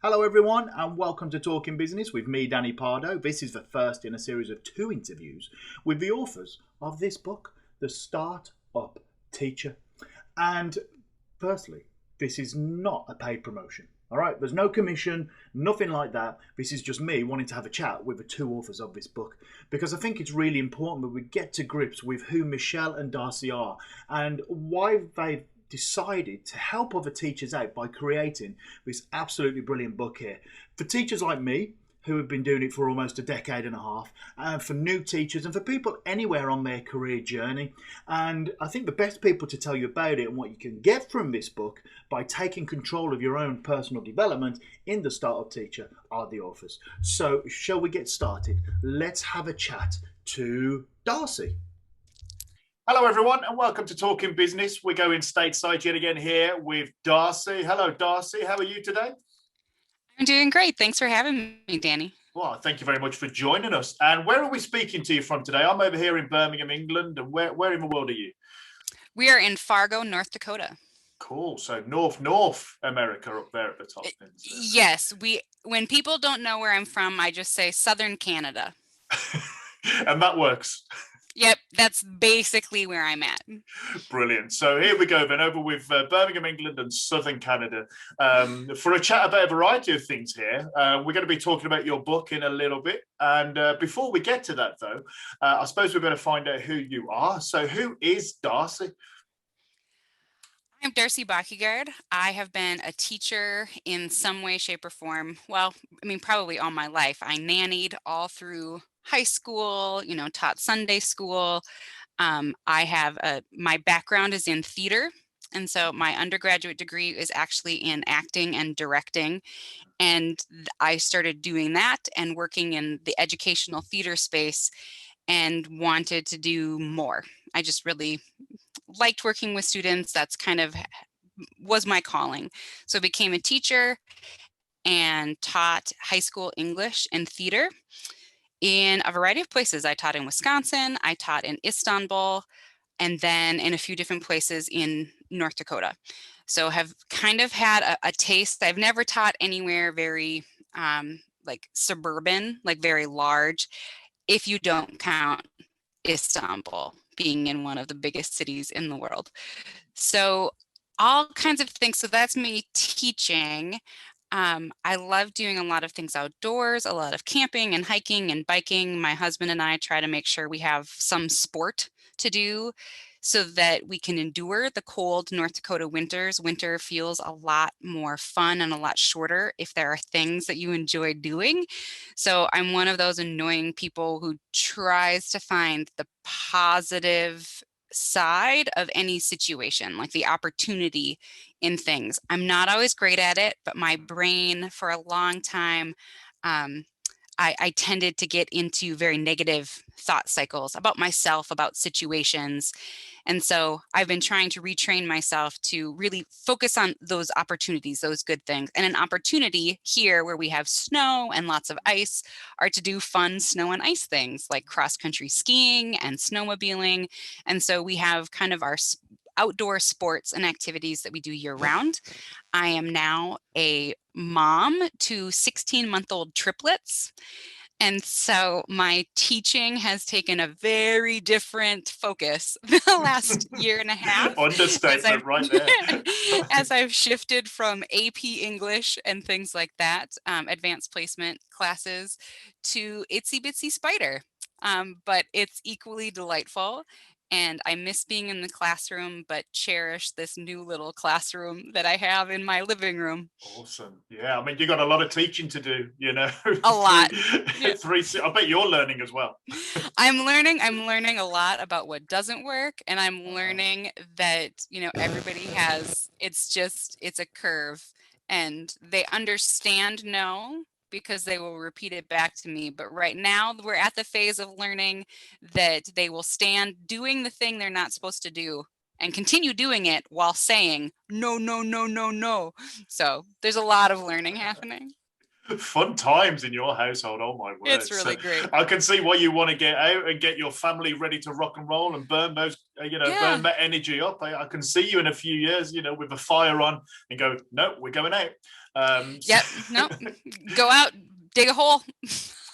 Hello everyone and welcome to Talking Business with me, Danny Pardo. This is the first in a series of 2 interviews with the authors of this book, The Startup Teacher. And firstly, this is not a paid promotion. All right, there's no commission, nothing like that. This is just me wanting to have a chat with the 2 authors of this book because I think it's really important that we get to grips with who Michelle and Darcy are and why they've decided to help other teachers out by creating this absolutely brilliant book here. For teachers like me, who have been doing it for almost a decade and a half, and for new teachers and for people anywhere on their career journey. And I think the best people to tell you about it and what you can get from this book by taking control of your own personal development in the Startup Teacher are the authors. So shall we get started? Let's have a chat to Darcy. Hello everyone and welcome to Talking Business. We're going stateside yet again here with Darcy. Hello Darcy, how are you today? I'm doing great. Thanks for having me, Danny. Well, thank you very much for joining us. And where are we speaking to you from today? I'm over here in Birmingham, England. And where in the world are you? We are in Fargo, North Dakota. Cool. So North America up there at the top. Yes. When people don't know where I'm from, I just say Southern Canada. And that works. Yep, that's basically where I'm at. Brilliant. So here we go then, over with Birmingham, England and Southern Canada for a chat about a variety of things here. We're going to be talking about your book in a little bit. And before we get to that, though, I suppose we're going to find out who you are. So who is Darcy? I'm Darcy Bachigard. I have been a teacher in some way, shape, or form. Well, I mean, probably all my life. I nannied all through high school, taught Sunday school. My background is in theater. And so my undergraduate degree is actually in acting and directing. And I started doing that and working in the educational theater space and wanted to do more. I just really liked working with students. That's kind of was my calling. So I became a teacher and taught high school English and theater in a variety of places. I taught in Wisconsin, I taught in Istanbul, and then in a few different places in North Dakota. So have kind of had a taste. I've never taught anywhere very like suburban, like very large, if you don't count Istanbul being in one of the biggest cities in the world. So all kinds of things. So that's me teaching. I love doing a lot of things outdoors, a lot of camping and hiking and biking. My husband and I try to make sure we have some sport to do so that we can endure the cold North Dakota winters. Winter feels a lot more fun and a lot shorter if there are things that you enjoy doing. So I'm one of those annoying people who tries to find the positive side of any situation, like the opportunity in things. I'm not always great at it, but my brain for a long time, I tended to get into very negative thought cycles about myself, about situations. And so I've been trying to retrain myself to really focus on those opportunities, those good things. And an opportunity here where we have snow and lots of ice are to do fun snow and ice things like cross-country skiing and snowmobiling. And so we have kind of our outdoor sports and activities that we do year round. I am now a mom to 16-month-old triplets. And so my teaching has taken a very different focus the last year and a half. Understatement right there. As I've shifted from AP English and things like that, advanced placement classes, to Itsy Bitsy Spider. But it's equally delightful. And I miss being in the classroom, but cherish this new little classroom that I have in my living room. Awesome. Yeah, I mean, you got a lot of teaching to do, A lot. I bet you're learning as well. I'm learning a lot about what doesn't work. And I'm learning that, everybody it's a curve and they understand no, because they will repeat it back to me. But right now we're at the phase of learning that they will stand doing the thing they're not supposed to do and continue doing it while saying no, no, no, no, no. So there's a lot of learning happening. Fun times in your household. Oh my word. It's really great. I can see why you want to get out and get your family ready to rock and roll and burn those, burn that energy up. I can see you in a few years, with the fire on and go, no, we're going out. Yep. No. Go out, dig a hole,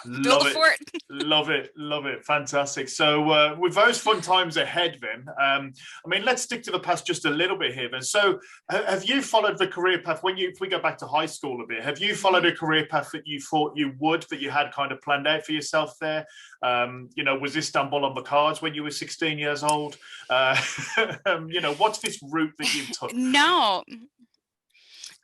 build a Love it. fort. Love it. Love it. Fantastic. So with those fun times ahead, then, I mean, let's stick to the past just a little bit here then. So have you followed the career path if we go back to high school a bit, have you followed a career path that you thought you would, that you had kind of planned out for yourself there? Was Istanbul on the cards when you were 16 years old? What's this route that you took? No.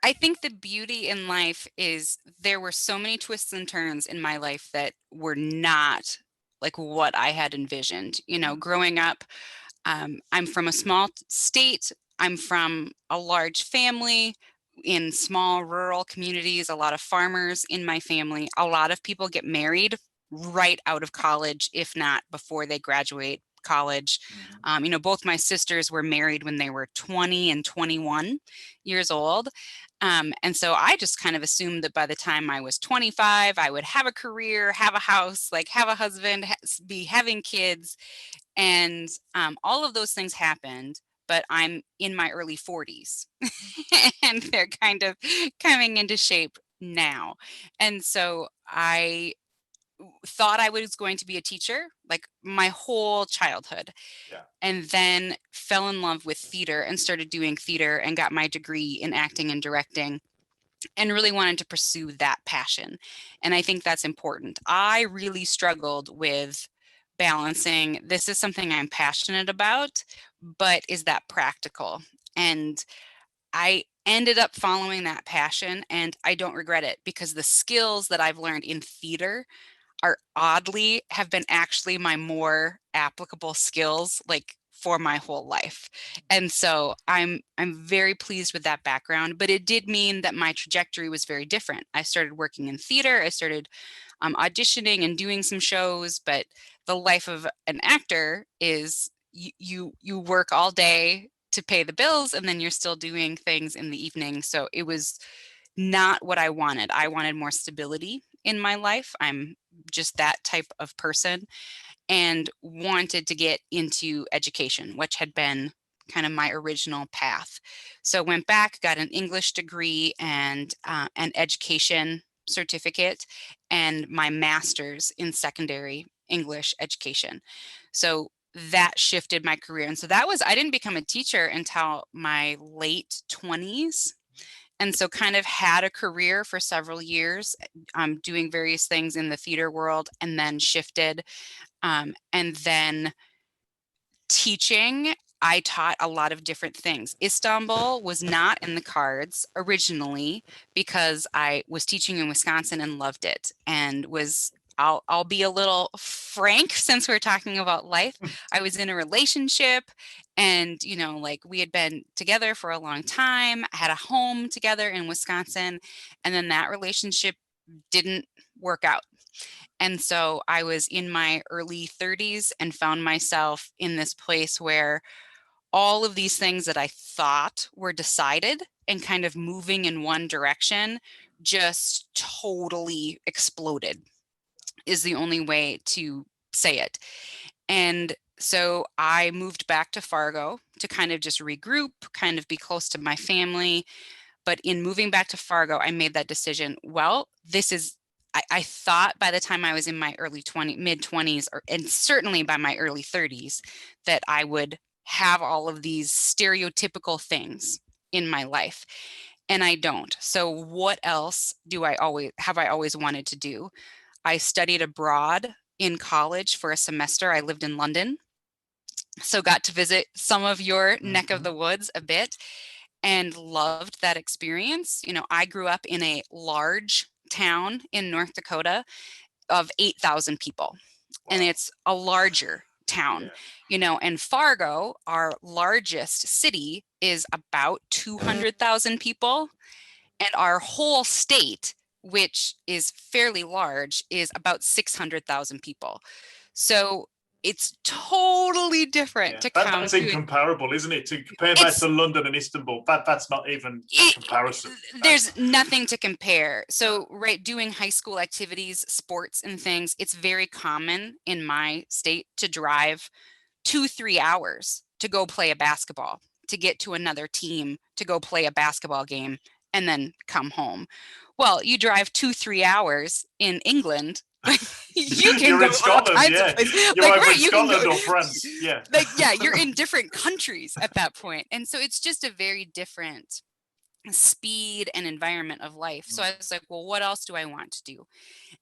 I think the beauty in life is there were so many twists and turns in my life that were not like what I had envisioned. Growing up, I'm from a small state. I'm from a large family in small rural communities, a lot of farmers in my family. A lot of people get married right out of college, if not before they graduate college. Both my sisters were married when they were 20 and 21 years old. And so I just kind of assumed that by the time I was 25, I would have a career, have a house, like have a husband, be having kids. And all of those things happened, but I'm in my early 40s and they're kind of coming into shape now. And so I thought I was going to be a teacher like my whole childhood. Yeah. And then fell in love with theater and started doing theater and got my degree in acting and directing and really wanted to pursue that passion. And I think that's important. I really struggled with balancing, this is something I'm passionate about, but is that practical? And I ended up following that passion, and I don't regret it because the skills that I've learned in theater are oddly have been actually my more applicable skills like for my whole life. And so I'm very pleased with that background, but it did mean that my trajectory was very different. I started working in theater, I started auditioning and doing some shows, but the life of an actor is you work all day to pay the bills and then you're still doing things in the evening. So it was not what I wanted. I wanted more stability in my life. I'm just that type of person and wanted to get into education, which had been kind of my original path. So went back, got an English degree and an education certificate and my master's in secondary English education. So that shifted my career. And so I didn't become a teacher until my late 20s. And so kind of had a career for several years, doing various things in the theater world and then shifted. And then teaching, I taught a lot of different things. Istanbul was not in the cards originally because I was teaching in Wisconsin and loved it and I'll be a little frank since we're talking about life. I was in a relationship and, like we had been together for a long time, had a home together in Wisconsin, and then that relationship didn't work out. And so I was in my early 30s and found myself in this place where all of these things that I thought were decided and kind of moving in one direction just totally exploded, is the only way to say it. And so I moved back to Fargo to kind of just regroup, kind of be close to my family. But in moving back to Fargo, I made that decision. Well, I thought by the time I was in my mid 20s, and certainly by my early 30s, that I would have all of these stereotypical things in my life. And I don't. So what else have I always wanted to do? I studied abroad in college for a semester. I lived in London, so got to visit some of your neck of the woods a bit and loved that experience. I grew up in a large town in North Dakota of 8,000 people. Wow. And it's a larger town, and Fargo, our largest city, is about 200,000 people. And our whole state, which is fairly large, is about 600,000 people. So it's totally different to come that's incomparable, isn't it? To compare that to London and Istanbul, that's not even a comparison. There's nothing to compare. So, right, doing high school activities, sports and things, it's very common in my state to drive 2-3 hours to go play a basketball, to get to another team, to go play a basketball game and then come home. Well, you drive 2-3 hours in England. You can You're go in all Scotland, kinds of yeah. places. You're Like, either right, in you can go Scotland or France, yeah. like, yeah, you're in different countries at that point. And so it's just a very different speed and environment of life. So I was like, well, what else do I want to do?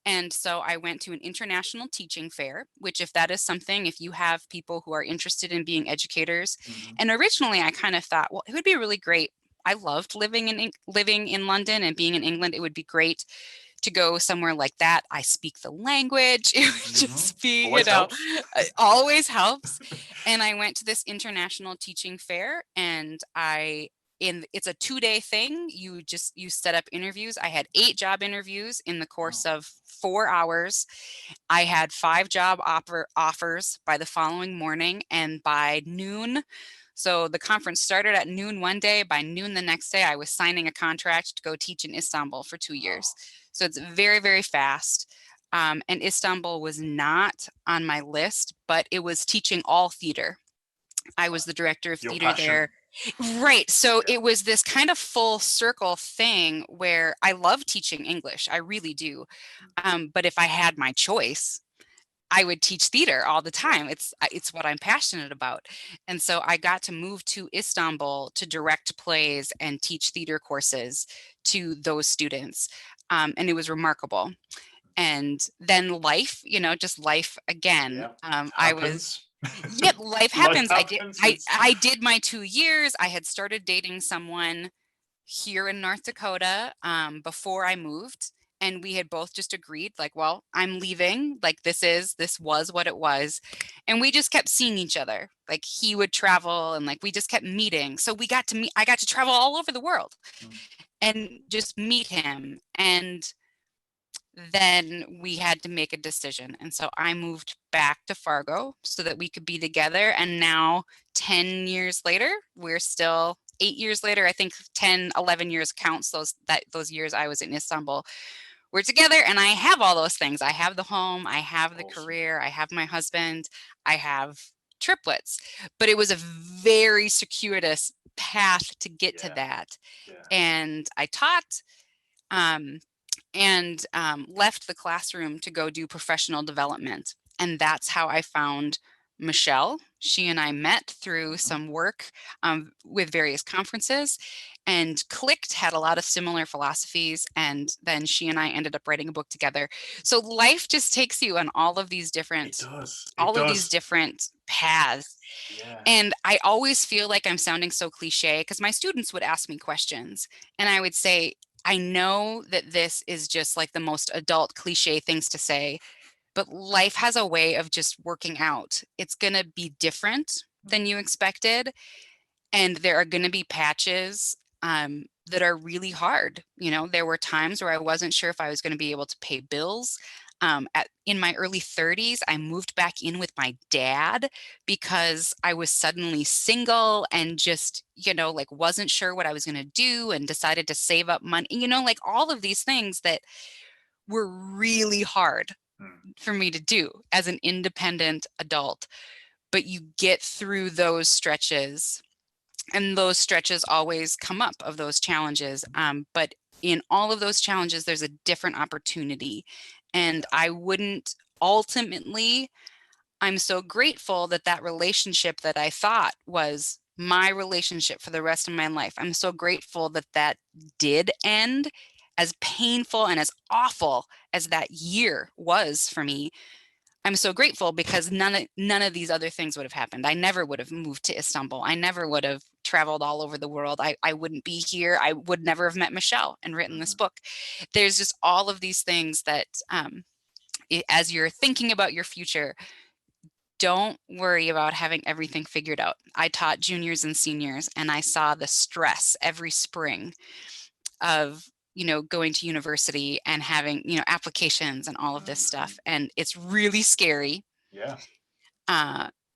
And so I went to an international teaching fair, which, if that is something, if you have people who are interested in being educators, and originally I kind of thought, well, it would be really great. I loved living in London and being in England. It would be great to go somewhere like that. I speak the language. It would just be, Always helps. it always helps. And I went to this international teaching fair, and it's a 2-day thing. You set up interviews. I had 8 job interviews in the course of 4 hours. I had 5 job offers by the following morning, and by noon, so the conference started at noon one day. By noon the next day, I was signing a contract to go teach in Istanbul for 2 years. So it's very, very fast. And Istanbul was not on my list, but it was teaching all theater. I was the director of Your theater passion. there. Right. So it was this kind of full circle thing where I love teaching English. I really do. But if I had my choice, I would teach theater all the time. It's what I'm passionate about. And so I got to move to Istanbul to direct plays and teach theater courses to those students. And it was remarkable. And then life, just life again. Happens. Yep, life Life happens. happens. I did my 2 years. I had started dating someone here in North Dakota before I moved. And we had both just agreed, like, well, I'm leaving. Like, this was what it was. And we just kept seeing each other. Like, he would travel, and like we just kept meeting. So we got to meet. I got to travel all over the world and just meet him. And then we had to make a decision. And so I moved back to Fargo so that we could be together. And now 10 years later, we're still 8 years later, I think 10, 11 years counts those years I was in Istanbul. We're together, and I have all those things. I have the home, I have the career, I have my husband, I have triplets. But it was a very circuitous path to get to that. And I taught and left the classroom to go do professional development. And that's how I found Michelle. She and I met through some work with various conferences, and clicked, had a lot of similar philosophies. And then she and I ended up writing a book together. So life just takes you on all of these different paths. And I always feel like I'm sounding so cliche, because my students would ask me questions and I would say, I know that this is just like the most adult cliche things to say, but life has a way of just working out. It's going to be different than you expected. And there are going to be patches that are really hard. There were times where I wasn't sure if I was going to be able to pay bills. In my early 30s, I moved back in with my dad because I was suddenly single and just, like, wasn't sure what I was going to do, and decided to save up money, like all of these things that were really hard for me to do as an independent adult. But you get through those stretches, and those stretches always come up of those challenges. But in all of those challenges, there's a different opportunity. And ultimately, I'm so grateful that relationship that I thought was my relationship for the rest of my life, I'm so grateful that did end. As painful and as awful as that year was for me, I'm so grateful, because none of these other things would have happened. I never would have moved to Istanbul. I never would have traveled all over the world. I wouldn't be here. I would never have met Michelle and written this book. There's just all of these things that, as you're thinking about your future, don't worry about having everything figured out. I taught juniors and seniors, and I saw the stress every spring of going to university and having applications and all of this stuff, and it's really scary. Yeah.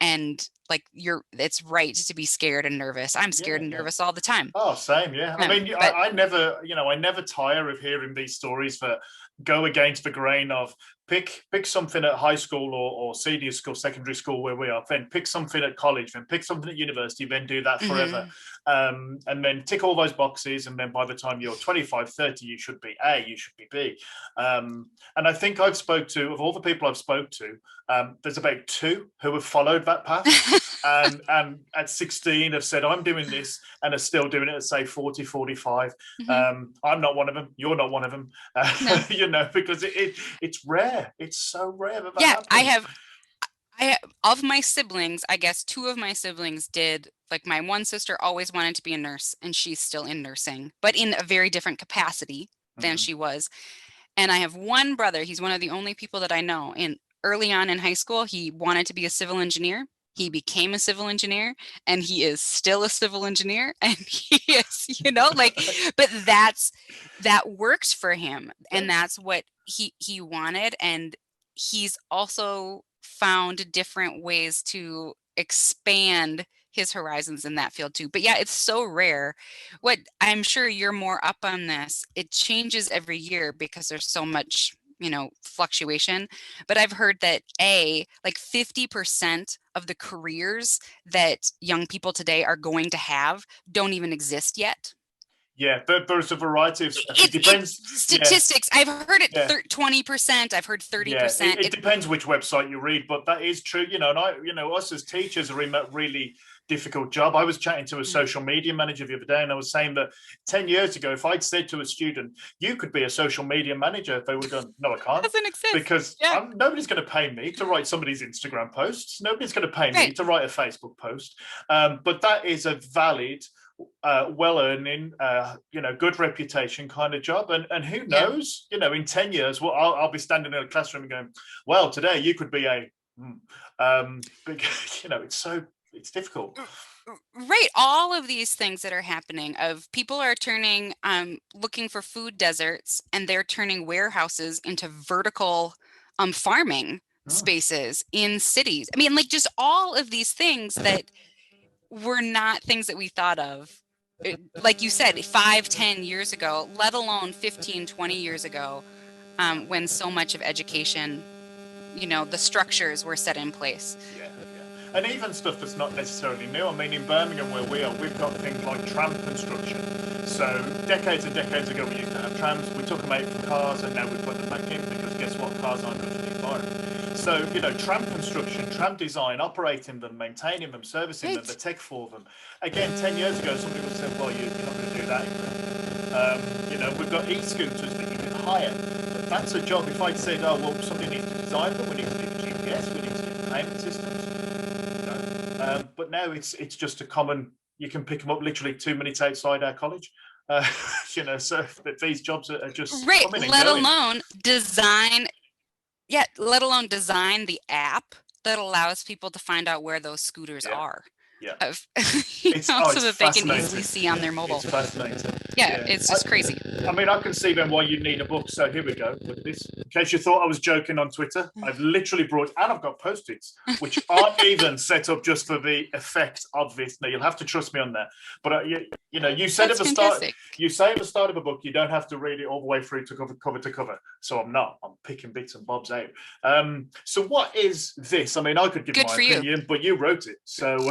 And like it's right to be scared and nervous. I'm scared Yeah, and yeah. nervous all the time. Oh, same, yeah. I mean, But I never, I never tire of hearing these stories that go against the grain of pick something at high school or senior school, secondary school where we are, then pick something at college, then pick something at university, then do that forever. And then tick all those boxes. And then by the time you're 25, 30, you should be A, you should be B. And I think of all the people I've spoke to, there's about 2 who have followed that path. and at 16 have said, I'm doing this, and are still doing it at, say, 40, 45. I'm not one of them. You're not one of them. No. Because it's rare. It's so rare that Yeah, happens. of my siblings, I guess 2 of my siblings did. Like, my one sister always wanted to be a nurse, and she's still in nursing, but in a very different capacity than she was. And I have one brother. He's one of the only people that I know. And early on in high school, he wanted to be a civil engineer. He became a civil engineer, and he is still a civil engineer. And he is, but that works for him. And that's what he wanted. And he's also found different ways to expand his horizons in that field too. But yeah, it's so rare. What I'm sure you're more up on this. It changes every year because there's so much, fluctuation. But I've heard that like 50% of the careers that young people today are going to have don't even exist yet. Yeah, there's a variety of stuff. It depends. Statistics. I've heard it 20%. I've heard 30%. It depends which website you read, but that is true. And us as teachers are in that really difficult job. I was chatting to a social media manager the other day, and I was saying that 10 years ago, if I'd said to a student, you could be a social media manager, they would have gone, no, I can't. Doesn't exist. Because nobody's going to pay me to write somebody's Instagram posts. Nobody's going to pay me to write a Facebook post. But that is a valid, well-earning, good reputation kind of job. And who knows, in 10 years, well, I'll be standing in a classroom and going, well, today you could be it's difficult. Right. All of these things that are happening of people are turning, looking for food deserts, and they're turning warehouses into vertical farming spaces in cities. I mean, like, just all of these things that were not things that we thought of. Like you said, 5-10 years ago, let alone 15-20 years ago, when so much of education, the structures were set in place. And even stuff that's not necessarily new. I mean, in Birmingham, where we are, we've got things like tram construction. So decades and decades ago, we used to have trams. We took them out from cars, and now we put them back in, because guess what? Cars aren't good for the environment. So, tram construction, tram design, operating them, maintaining them, servicing them, the tech for them. Again, 10 years ago, somebody would say, well, you're not going to do that. We've got e-scooters that you can hire. That's a job. If I'd said, oh, well, somebody needs to design them, we need to do the GPS, we need to do the payment systems. But now it's just a common, you can pick them up literally 2 minutes outside our college. So these jobs are just coming and let going. alone design the app that allows people to find out where those scooters are. So that they can easily see on their mobile. It's fascinating. It's just crazy. I mean, I can see then why you need a book. So here we go. Look at this. In case you thought I was joking on Twitter, I've literally brought, and I've got Post-its, which aren't even set up just for the effect of this. Now, you'll have to trust me on that. But you said at the start, you say at the start of a book, you don't have to read it all the way through to cover to cover. So I'm not. I'm picking bits and bobs out. So what is this? I mean, I could give my opinion, but you wrote it. So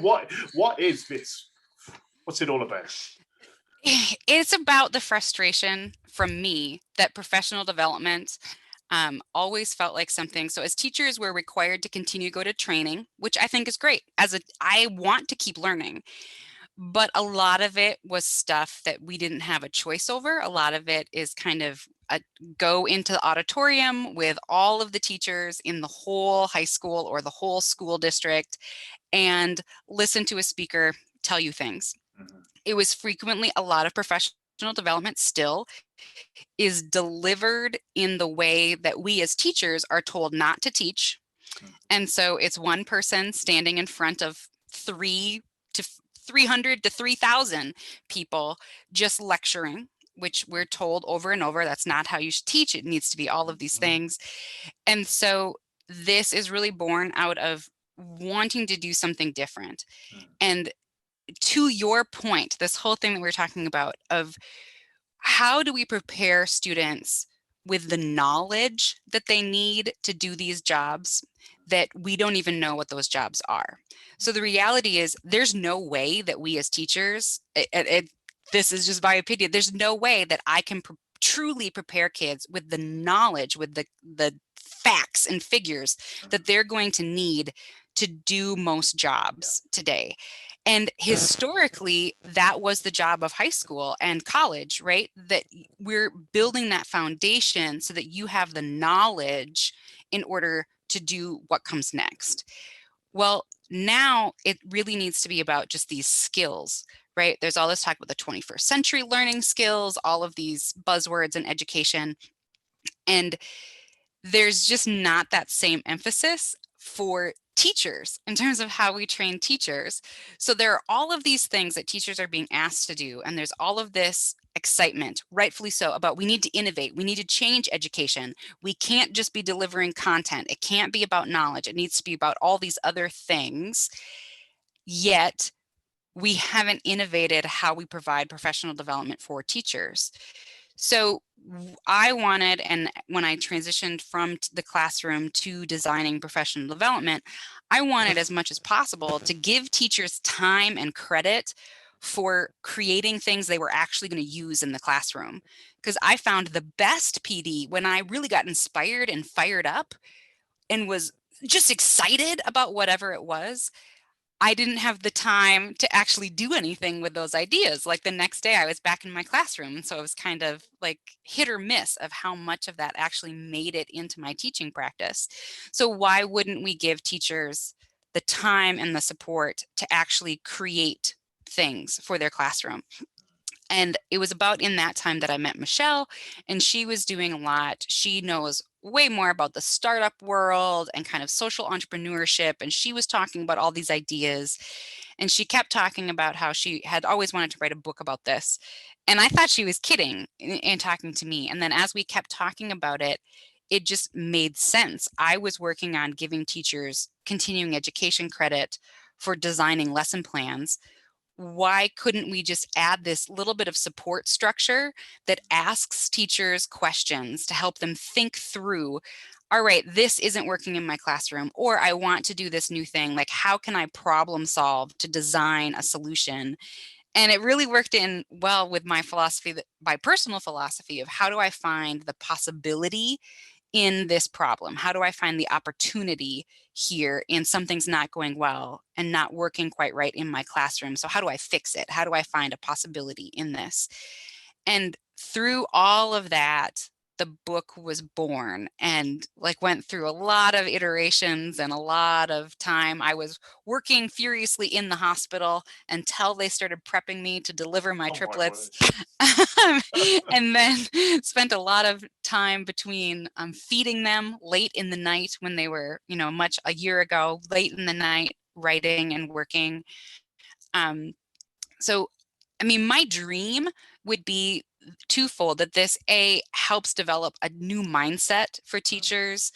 what is this? What's it all about? It's about the frustration from me that professional development always felt like something. So as teachers, we're required to continue to go to training, which I think is great. I want to keep learning. But a lot of it was stuff that we didn't have a choice over. A lot of it is kind of go into the auditorium with all of the teachers in the whole high school or the whole school district and listen to a speaker tell you things. It was frequently a lot of professional development still is delivered in the way that we as teachers are told not to teach. And so it's one person standing in front of 300 to 3,000 people just lecturing, which we're told over and over, that's not how you should teach. It needs to be all of these things. And so this is really born out of wanting to do something different. Mm. And to your point, this whole thing that we're talking about of how do we prepare students with the knowledge that they need to do these jobs that we don't even know what those jobs are. So the reality is there's no way that we as teachers, this is just my opinion, there's no way that I can truly prepare kids with the knowledge, with the facts and figures that they're going to need to do most jobs today. And historically, that was the job of high school and college, right? That we're building that foundation so that you have the knowledge in order to do what comes next. Well, now it really needs to be about just these skills, right? There's all this talk about the 21st century learning skills, all of these buzzwords in education. And there's just not that same emphasis for teachers in terms of how we train teachers. So there are all of these things that teachers are being asked to do, and there's all of this excitement, rightfully so, about we need to innovate, we need to change education. We can't just be delivering content. It can't be about knowledge. It needs to be about all these other things. Yet we haven't innovated how we provide professional development for teachers. So I wanted, and when I transitioned from the classroom to designing professional development, I wanted as much as possible to give teachers time and credit for creating things they were actually going to use in the classroom. Because I found the best PD when I really got inspired and fired up and was just excited about whatever it was. I didn't have the time to actually do anything with those ideas. Like the next day I was back in my classroom. So it was kind of like hit or miss of how much of that actually made it into my teaching practice. So why wouldn't we give teachers the time and the support to actually create things for their classroom? And it was about in that time that I met Michelle, and she was doing a lot. She knows way more about the startup world and kind of social entrepreneurship. And she was talking about all these ideas. And she kept talking about how she had always wanted to write a book about this. And I thought she was kidding in talking to me. And then as we kept talking about it, it just made sense. I was working on giving teachers continuing education credit for designing lesson plans. Why couldn't we just add this little bit of support structure that asks teachers questions to help them think through, all right, this isn't working in my classroom, or I want to do this new thing. Like, how can I problem solve to design a solution? And it really worked in well with my philosophy, my personal philosophy of how do I find the possibility in this problem? How do I find the opportunity here in something's not going well and not working quite right in my classroom? So how do I fix it? How do I find a possibility in this? And through all of that, the book was born and like went through a lot of iterations and a lot of time. I was working furiously in the hospital until they started prepping me to deliver my Oh my triplets. word. And then spent a lot of time between feeding them late in the night when they were, much a year ago, late in the night, writing and working. So, I mean, my dream would be twofold that this helps develop a new mindset for teachers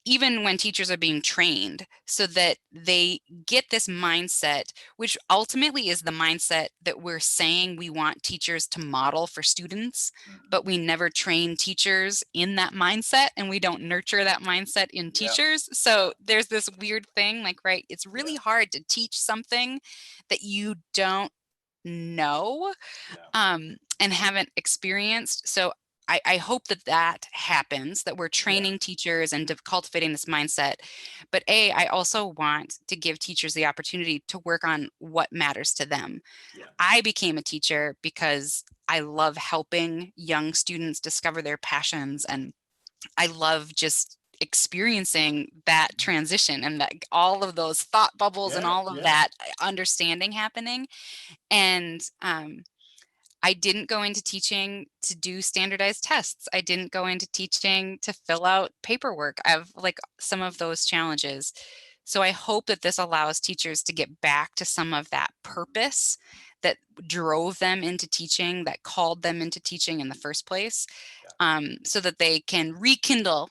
even when teachers are being trained so that they get this mindset, which ultimately is the mindset that we're saying we want teachers to model for students, but we never train teachers in that mindset and we don't nurture that mindset in teachers. So there's this weird thing like, right, it's really hard to teach something that you don't know and haven't experienced. So I hope that that happens, that we're training teachers and cultivating this mindset. But I also want to give teachers the opportunity to work on what matters to them. I became a teacher because I love helping young students discover their passions. And I love just experiencing that transition and that all of those thought bubbles and all of that understanding happening. And I didn't go into teaching to do standardized tests. I didn't go into teaching to fill out paperwork. I have like some of those challenges. So I hope that this allows teachers to get back to some of that purpose that drove them into teaching, that called them into teaching in the first place, so that they can rekindle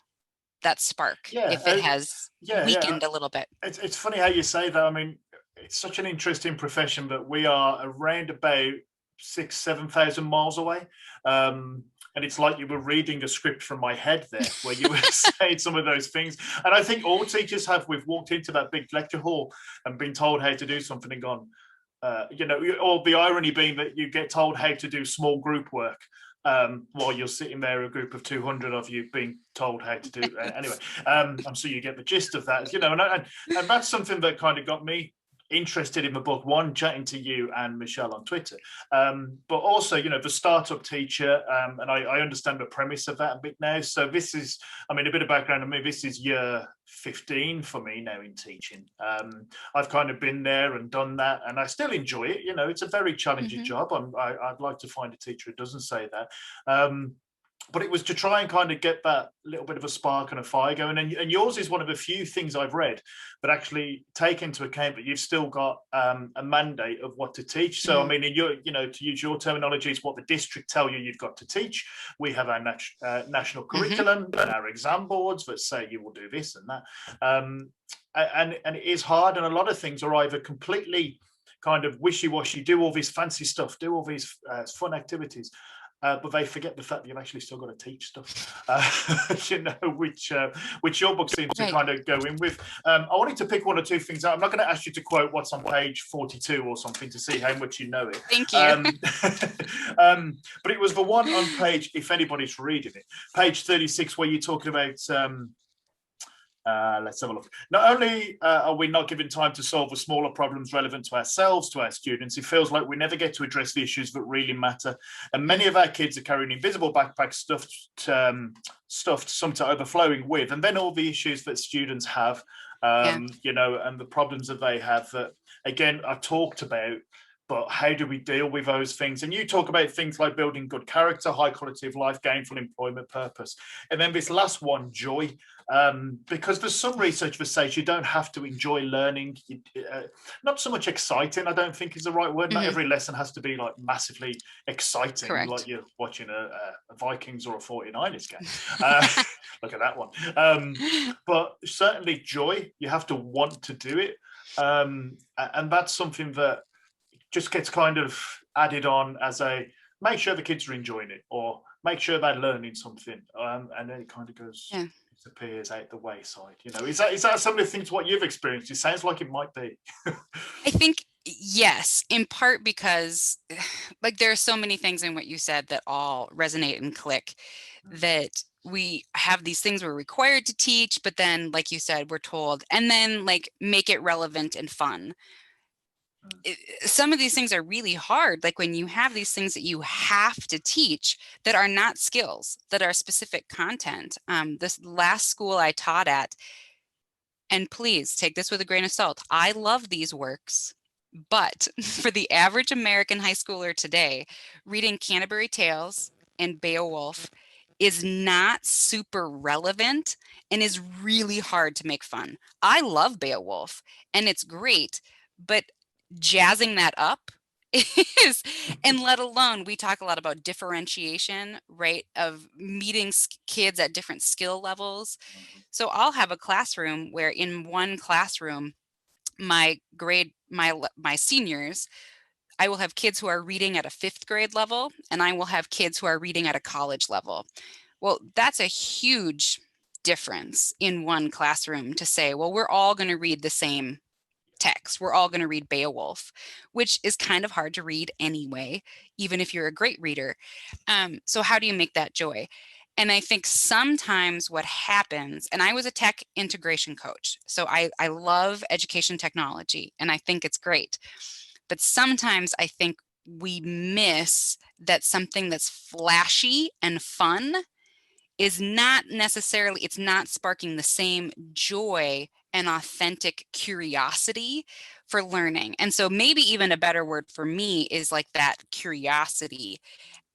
that spark Yeah, if it has yeah. weakened a little bit. It's funny how you say that. I mean, it's such an interesting profession, but we are around about 7,000 miles away. And it's like you were reading a script from my head there, where you were saying some of those things. And I think all teachers have. We've walked into that big lecture hall and been told how to do something and gone, or the irony being that you get told how to do small group work. While you're sitting there, a group of 200 of you being told how to do anyway. I'm sure you get the gist of that, and that's something that kind of got me interested in the book. One, chatting to you and Michelle on Twitter, but also, the startup teacher, and I understand the premise of that a bit now. So this is, a bit of background on me. This is year 15 for me now in teaching. I've kind of been there and done that, and I still enjoy it. It's a very challenging job. I'd like to find a teacher who doesn't say that. But it was to try and kind of get that little bit of a spark and a fire going. And yours is one of the few things I've read that actually take into account that you've still got a mandate of what to teach. So, I mean, to use your terminology, it's what the district tell you you've got to teach. We have our national curriculum and our exam boards that say you will do this and that. And it is hard. And a lot of things are either completely kind of wishy-washy, do all this fancy stuff, do all these fun activities, but they forget the fact that you've actually still got to teach stuff, which your book seems to kind of go in with. I wanted to pick one or two things out. I'm not going to ask you to quote what's on page 42 or something to see how much you know it. Thank you. But it was the one on page, if anybody's reading it, page 36, where you're talking about... let's have a look. Not only are we not given time to solve the smaller problems relevant to ourselves, to our students, it feels like we never get to address the issues that really matter. And many of our kids are carrying invisible backpacks stuffed some to overflowing with, and then all the issues that students have, and the problems that they have that, again, I've talked about. But how do we deal with those things? And you talk about things like building good character, high quality of life, gainful employment, purpose. And then this last one, joy, because there's some research that says you don't have to enjoy learning. Not so much exciting, I don't think is the right word. Not every lesson has to be like massively exciting. Correct. Like you're watching a Vikings or a 49ers game. Look at that one. But certainly joy, you have to want to do it. And that's something that just gets kind of added on as a make sure the kids are enjoying it, or make sure they're learning something, and then it kind of goes disappears out the wayside. Is that some of the things what you've experienced? It sounds like it might be. I think yes, in part because there are so many things in what you said that all resonate and click, that we have these things we're required to teach, but then, like you said, we're told, and then make it relevant and fun. Some of these things are really hard. Like when you have these things that you have to teach that are not skills, that are specific content. This last school I taught at, and please take this with a grain of salt, I love these works, but for the average American high schooler today, reading Canterbury Tales and Beowulf is not super relevant and is really hard to make fun. I love Beowulf and it's great, but jazzing that up is, and let alone, we talk a lot about differentiation, right, of meeting kids at different skill levels. So I'll have a classroom where in one classroom, my seniors, I will have kids who are reading at a 5th grade level, and I will have kids who are reading at a college level. Well, that's a huge difference in one classroom to say, well, we're all going to read the same text. We're all going to read Beowulf, which is kind of hard to read anyway, even if you're a great reader. So how do you make that joy? And I think sometimes what happens, and I was a tech integration coach, so I love education technology, and I think it's great. But sometimes I think we miss that something that's flashy and fun is not necessarily, it's not sparking the same joy and authentic curiosity for learning. And so maybe even a better word for me is like that curiosity.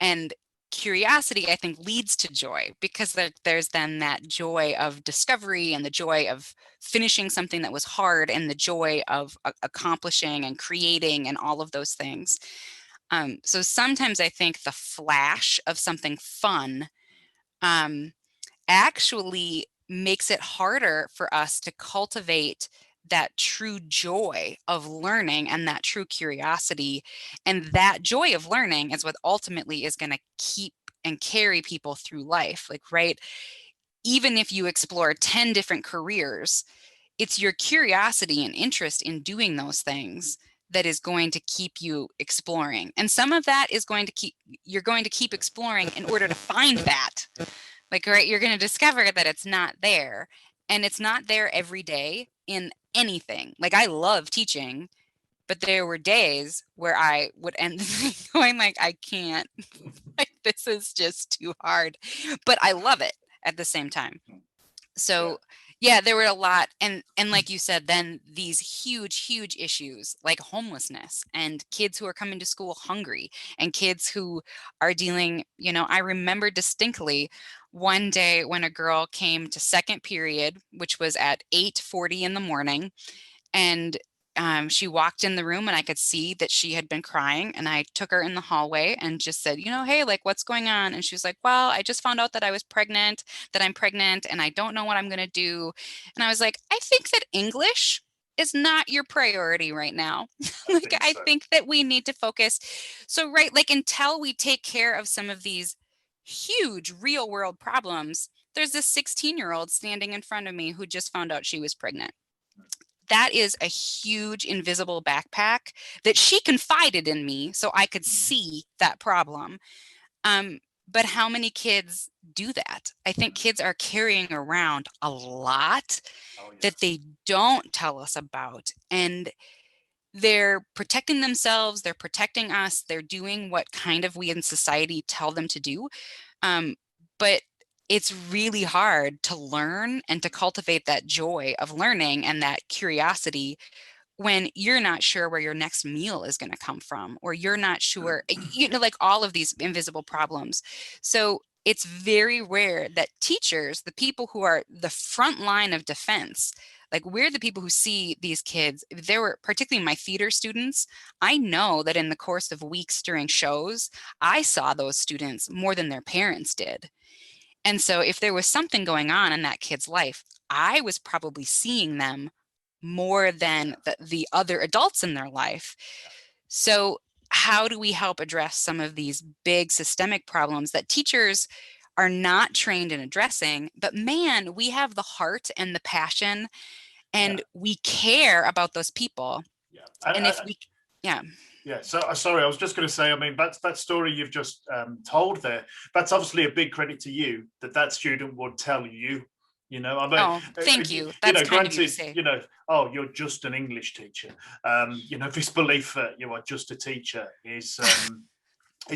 And curiosity, I think, leads to joy, because there's then that joy of discovery and the joy of finishing something that was hard and the joy of accomplishing and creating and all of those things. So sometimes I think the flash of something fun actually makes it harder for us to cultivate that true joy of learning and that true curiosity. And that joy of learning is what ultimately is going to keep and carry people through life. Like, right, even if you explore 10 different careers, it's your curiosity and interest in doing those things that is going to keep you exploring. And some of that is you're going to keep exploring in order to find that. Like, right, you're going to discover that it's not there, and it's not there every day in anything. Like, I love teaching, but there were days where I would end going like, I can't, like, this is just too hard, but I love it at the same time. So yeah, there were a lot. And like you said, then these huge issues like homelessness and kids who are coming to school hungry and kids who are dealing, I remember distinctly one day when a girl came to second period, which was at 8:40 in the morning, and she walked in the room and I could see that she had been crying, and I took her in the hallway and just said, hey, like, what's going on? And she was like, well, I just found out that I'm pregnant, and I don't know what I'm going to do. And I was like, I think that English is not your priority right now. Like, I think that we need to focus. So, right, like, until we take care of some of these huge real world problems, there's this 16-year-old standing in front of me who just found out she was pregnant. That is a huge invisible backpack that she confided in me so I could see that problem. But how many kids do that? I think kids are carrying around a lot that they don't tell us about. And they're protecting themselves, they're protecting us, they're doing what kind of we in society tell them to do. But it's really hard to learn and to cultivate that joy of learning and that curiosity when you're not sure where your next meal is going to come from, or you're not sure, like all of these invisible problems. So it's very rare that teachers, the people who are the front line of defense, like, we're the people who see these kids. There were, particularly my theater students, I know that in the course of weeks during shows, I saw those students more than their parents did. And so if there was something going on in that kid's life, I was probably seeing them more than the other adults in their life. So how do we help address some of these big systemic problems that teachers are not trained in addressing? But man, we have the heart and the passion, and we care about those people. And if we, Yeah, so sorry, I was just going to say, I mean, that story you've just told there, that's obviously a big credit to you that student would tell you, I mean, thank you. That's kind of you to say. Oh, you're just an English teacher. This belief that you are just a teacher is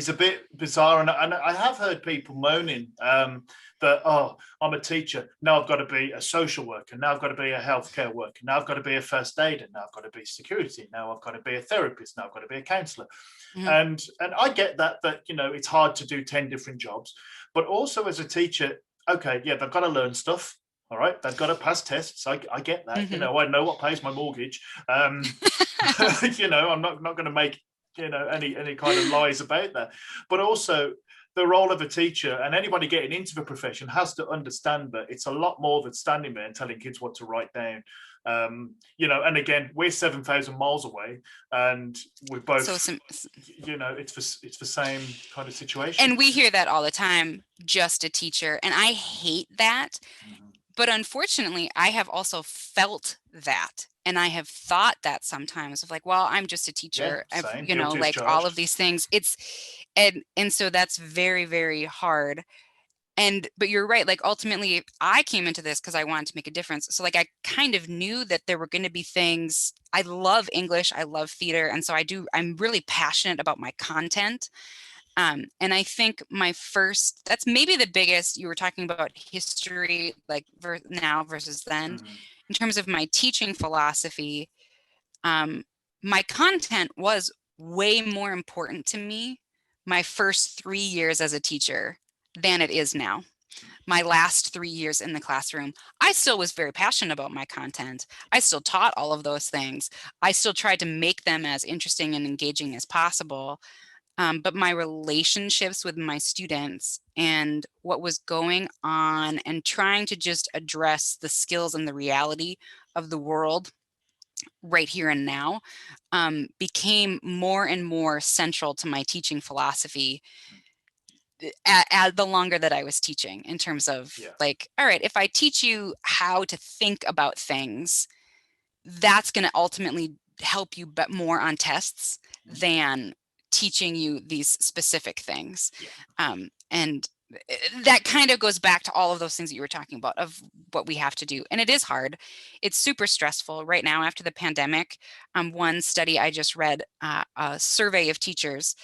a bit bizarre. And I have heard people moaning that, oh, I'm a teacher. Now I've got to be a social worker. Now I've got to be a healthcare worker. Now I've got to be a first aider. Now I've got to be security. Now I've got to be a therapist. Now I've got to be a counsellor. And I get that it's hard to do 10 different jobs. But also as a teacher, okay, yeah, they've got to learn stuff. All right, they've got to pass tests. I get that. I know what pays my mortgage. I'm not going to make any kind of lies about that. But also the role of a teacher, and anybody getting into the profession, has to understand that it's a lot more than standing there and telling kids what to write down. And again, we're 7,000 miles away, and we're both, it's the same kind of situation. And we hear that all the time, just a teacher. And I hate that. But unfortunately, I have also felt that. And I have thought that sometimes of like, well, I'm just a teacher, like all of these things. And so that's very, very hard. But you're right. Like, ultimately, I came into this because I wanted to make a difference. So like, I kind of knew that there were going to be things. I love English. I love theater. And so I'm really passionate about my content. And I think that's maybe the biggest. You were talking about history, like now versus then. In terms of my teaching philosophy, my content was way more important to me my first 3 years as a teacher than it is now. My last 3 years in the classroom, I still was very passionate about my content. I still taught all of those things. I still tried to make them as interesting and engaging as possible. but my relationships with my students and what was going on, and trying to just address the skills and the reality of the world right here and now, became more and more central to my teaching philosophy the longer that I was teaching, in terms of like, all right, if I teach you how to think about things, that's going to ultimately help you bet more on tests than teaching you these specific things. And that kind of goes back to all of those things that you were talking about, of what we have to do. And it is hard. It's super stressful right now after the pandemic. One study I just read, a survey of teachers,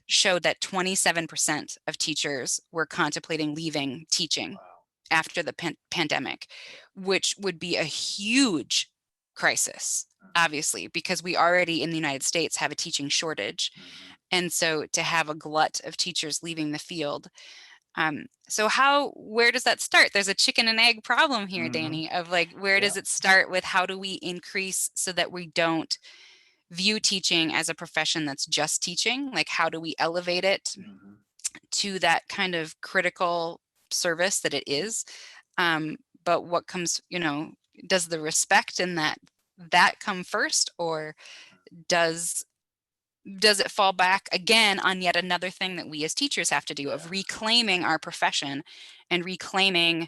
showed that 27% of teachers were contemplating leaving teaching after the pandemic, which would be a huge crisis, obviously, because we already in the United States have a teaching shortage. And so to have a glut of teachers leaving the field. So where does that start? There's a chicken and egg problem here, Danny, of like, where does it start with how do we increase so that we don't view teaching as a profession that's just teaching? Like, how do we elevate it to that kind of critical service that it is? But what comes, does the respect in that come first, or does it fall back again on yet another thing that we as teachers have to do, of reclaiming our profession and reclaiming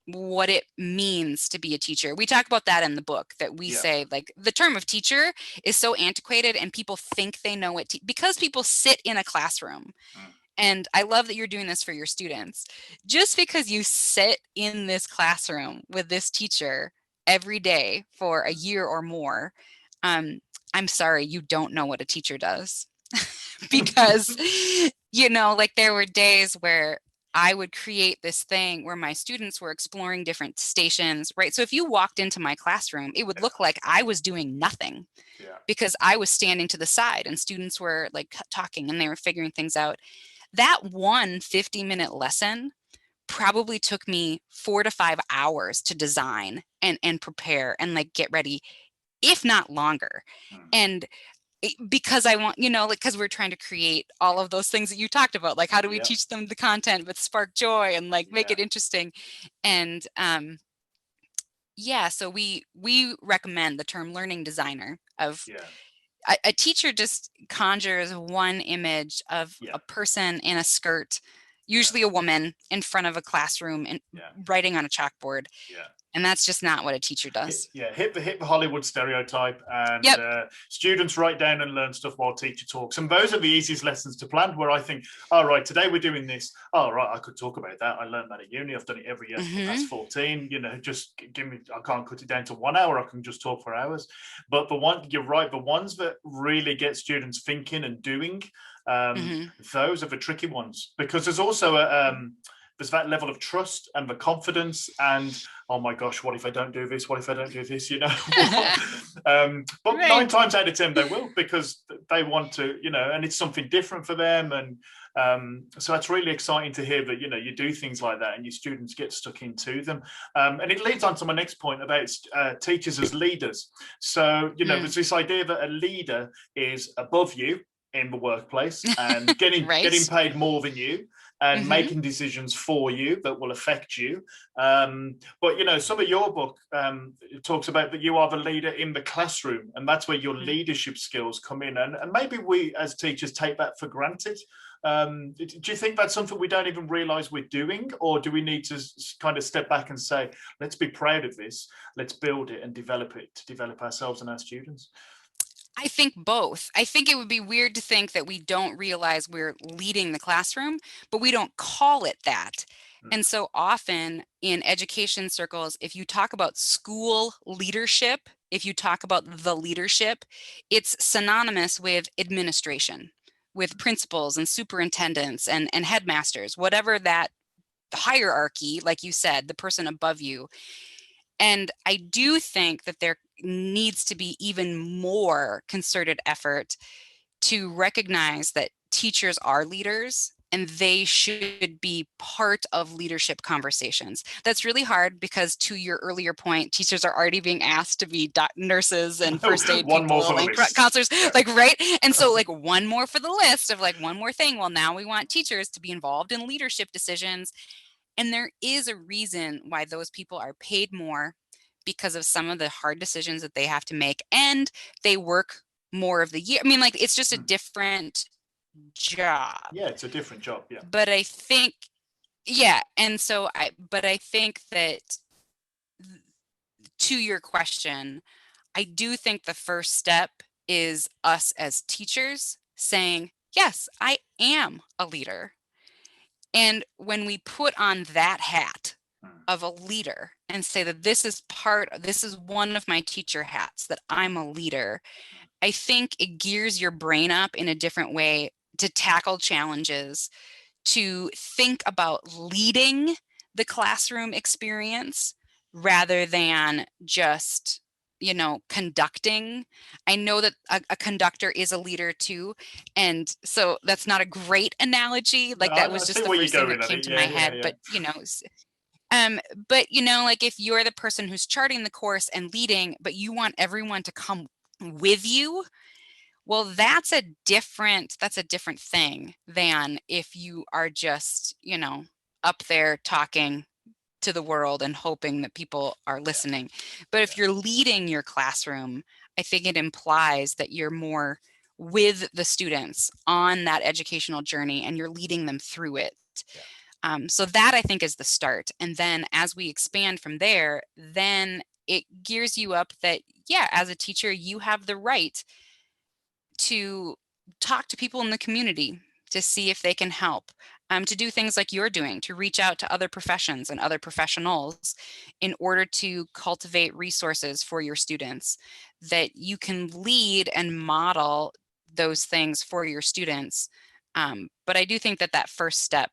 what it means to be a teacher? We talk about that in the book, that we say, like, the term of teacher is so antiquated and people think they know it because people sit in a classroom. And I love that you're doing this for your students. Just because you sit in this classroom with this teacher every day for a year or more, I'm sorry, you don't know what a teacher does. Because, like, there were days where I would create this thing where my students were exploring different stations, right? So if you walked into my classroom, it would look like I was doing nothing, because I was standing to the side and students were like talking and they were figuring things out. That one 50-minute lesson probably took me 4 to 5 hours to design and prepare and like get ready, if not longer. And because I want, like, because we're trying to create all of those things that you talked about, like, how do we teach them the content but spark joy and like make it interesting? And so we recommend the term learning designer. Of a teacher just conjures one image of a person in a skirt, usually a woman, in front of a classroom and writing on a chalkboard. And that's just not what a teacher does. Hit the Hollywood stereotype, and students write down and learn stuff while teacher talks. And those are the easiest lessons to plan, where I think, all right, today we're doing this. Oh, right, I could talk about that. I learned that at uni. I've done it every year for the past 14. Just give me, I can't cut it down to 1 hour. I can just talk for hours. But you're right, the ones that really get students thinking and doing, those are the tricky ones, because there's also there's that level of trust and the confidence, and oh my gosh, what if I don't do this? What if I don't do this? But 9 times out of 10 they will, because they want to, and it's something different for them. And so it's really exciting to hear that, you do things like that and your students get stuck into them. And it leads on to my next point about teachers as leaders. So, there's this idea that a leader is above you in the workplace and getting paid more than you, and making decisions for you that will affect you. But, some of your book talks about that you are the leader in the classroom, and that's where your leadership skills come in. And maybe we as teachers take that for granted. Do you think that's something we don't even realize we're doing? Or do we need to kind of step back and say, let's be proud of this, let's build it and develop it to develop ourselves and our students? I think both. I think it would be weird to think that we don't realize we're leading the classroom, but we don't call it that. And so often in education circles, if you talk about school leadership, if you talk about the leadership, it's synonymous with administration, with principals and superintendents and headmasters, whatever that hierarchy, like you said, the person above you. And I do think that there needs to be even more concerted effort to recognize that teachers are leaders and they should be part of leadership conversations. That's really hard because, to your earlier point, teachers are already being asked to be nurses and first aid One people more for the and list. counselors, Yeah. like, right? And so, like, one more for the list of, like, one more thing. Well, now we want teachers to be involved in leadership decisions. And there is a reason why those people are paid more, because of some of the hard decisions that they have to make, and they work more of the year. I mean, like, it's just a different job. Yeah, it's a different job. Yeah. But I think, yeah. And so I think that, to your question, I do think the first step is us as teachers saying, yes, I am a leader. And when we put on that hat of a leader and say that this is one of my teacher hats, that I'm a leader, I think it gears your brain up in a different way to tackle challenges, to think about leading the classroom experience rather than just, conducting. I know that a conductor is a leader too. And so that's not a great analogy. Like, that was just the first thing that came to my head. But, like, if you're the person who's charting the course and leading, but you want everyone to come with you, well, that's a different thing than if you are just, up there talking to the world and hoping that people are listening. But if you're leading your classroom, I think it implies that you're more with the students on that educational journey and you're leading them through it. So that, I think, is the start. And then as we expand from there, then it gears you up that, yeah, as a teacher, you have the right to talk to people in the community to see if they can help, to do things like you're doing, to reach out to other professions and other professionals in order to cultivate resources for your students, that you can lead and model those things for your students. But I do think that that first step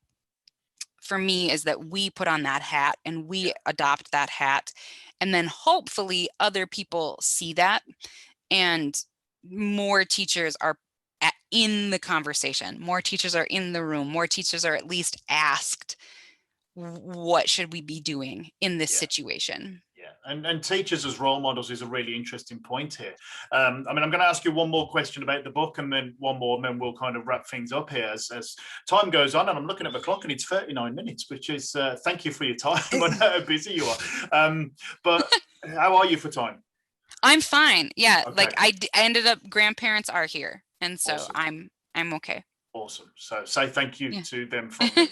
for me is that we put on that hat and we adopt that hat, and then hopefully other people see that, and more teachers are in the conversation, more teachers are in the room, more teachers are at least asked, what should we be doing in this situation? Yeah, and teachers as role models is a really interesting point here. I'm going to ask you one more question about the book, and then one more, and then we'll kind of wrap things up here as time goes on. And I'm looking at the clock, and it's 39 minutes, which is thank you for your time. I know how busy you are. But how are you for time? I'm fine. Yeah, okay. Like I ended up, grandparents are here, and so awesome. I'm okay. Awesome. So say thank you to them from me.